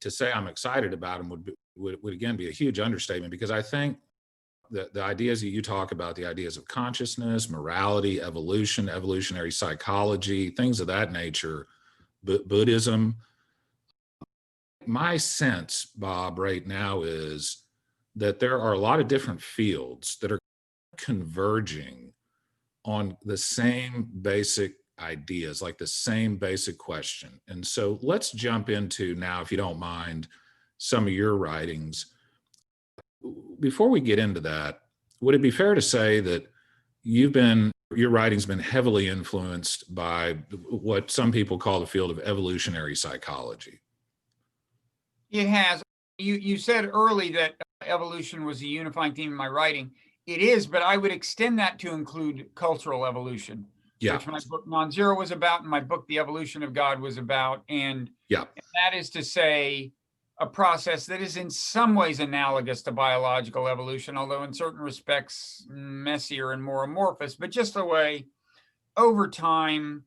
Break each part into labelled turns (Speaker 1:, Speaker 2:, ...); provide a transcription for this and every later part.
Speaker 1: to say I'm excited about them would again be a huge understatement, because I think the ideas that you talk about, the ideas of consciousness, morality, evolution, evolutionary psychology, things of that nature, Buddhism. My sense, Bob, right now is that there are a lot of different fields that are converging on the same basic ideas, like the same basic question. And so let's jump into now, if you don't mind, some of your writings. Before we get into that, would it be fair to say that your writing's been heavily influenced by what some people call the field of evolutionary psychology?
Speaker 2: It has. You said early that evolution was a unifying theme in my writing. It is, but I would extend that to include cultural evolution, which my book Non-Zero was about, and my book The Evolution of God was about. And that is to say, a process that is in some ways analogous to biological evolution, although in certain respects messier and more amorphous, but just the way over time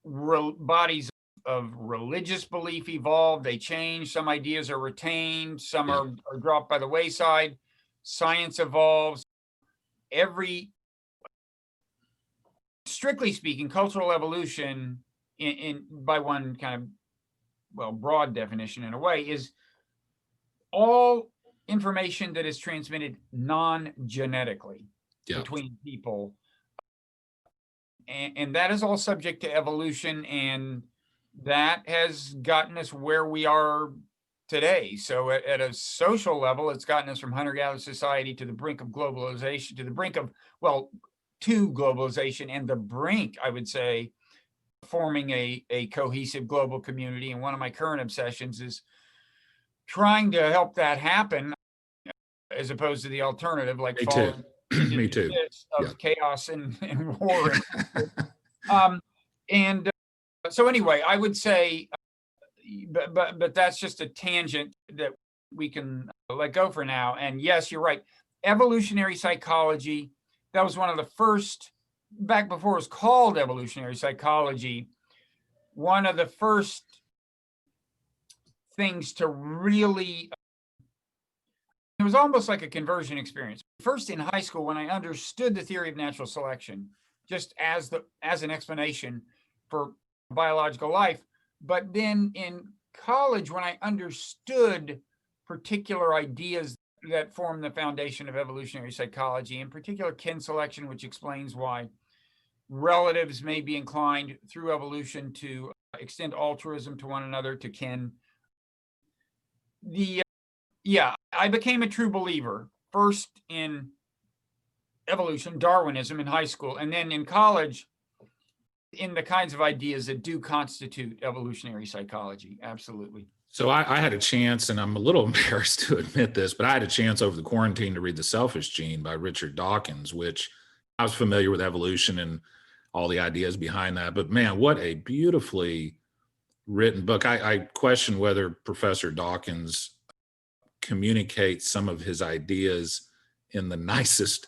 Speaker 2: bodies of religious belief evolve, they change, some ideas are retained, some are dropped by the wayside, science evolves. Strictly speaking, cultural evolution by one kind of, broad definition in a way, is all information that is transmitted non-genetically between people. And that is all subject to evolution, and that has gotten us where we are today. So at a social level, it's gotten us from hunter-gatherer society to the brink of globalization, to the brink of, to globalization, and the brink, I would say, forming a cohesive global community. And one of my current obsessions is trying to help that happen, as opposed to the alternative, like falling into
Speaker 1: Me
Speaker 2: the
Speaker 1: too.
Speaker 2: Of chaos and war. So anyway, I would say, but that's just a tangent that we can let go for now. And yes, you're right. Evolutionary psychology, that was one of the first, back before it was called evolutionary psychology, one of the first things to really, it was almost like a conversion experience. First in high school, when I understood the theory of natural selection, just as an explanation for biological life. But then in college, when I understood particular ideas that form the foundation of evolutionary psychology, in particular kin selection, which explains why relatives may be inclined through evolution to extend altruism to one another, to kin. I became a true believer, first in evolution, Darwinism in high school, and then in college, in the kinds of ideas that do constitute evolutionary psychology. Absolutely.
Speaker 1: So I had a chance, and I'm a little embarrassed to admit this, but I had a chance over the quarantine to read The Selfish Gene by Richard Dawkins, which I was familiar with evolution and all the ideas behind that. But man, what a beautifully written book. I question whether Professor Dawkins communicates some of his ideas in the nicest,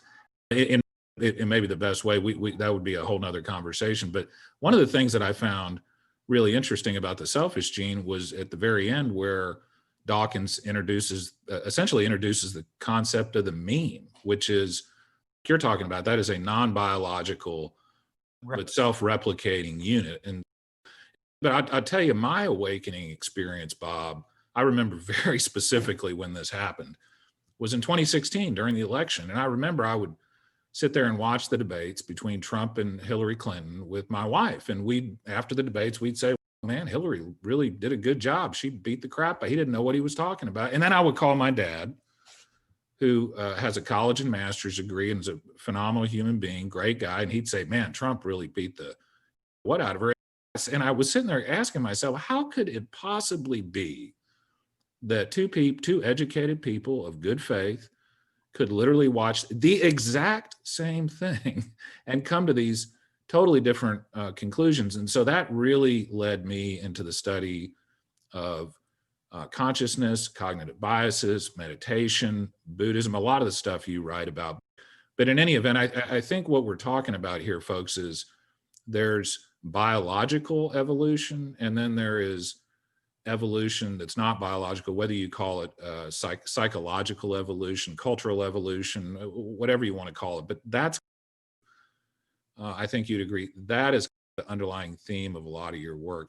Speaker 1: in maybe the best way. That would be a whole nother conversation. But one of the things that I found really interesting about The Selfish Gene was at the very end, where Dawkins essentially introduces the concept of the meme, which is, you're talking about, that is a non-biological but self-replicating unit. But I'll tell you, my awakening experience, Bob, I remember very specifically when this happened, was in 2016 during the election. And I remember I would sit there and watch the debates between Trump and Hillary Clinton with my wife. And after the debates, we'd say, man, Hillary really did a good job. She beat the crap, but he didn't know what he was talking about. And then I would call my dad, who has a college and master's degree and is a phenomenal human being, great guy. And he'd say, man, Trump really beat the what out of her. And I was sitting there asking myself, how could it possibly be that two educated people of good faith could literally watch the exact same thing and come to these totally different conclusions? And so that really led me into the study of consciousness, cognitive biases, meditation, Buddhism, a lot of the stuff you write about. But in any event, I think what we're talking about here, folks, is there's biological evolution, and then there is evolution that's not biological, whether you call it psychological evolution, cultural evolution, whatever you want to call it. But that's, I think you'd agree, that is the underlying theme of a lot of your work.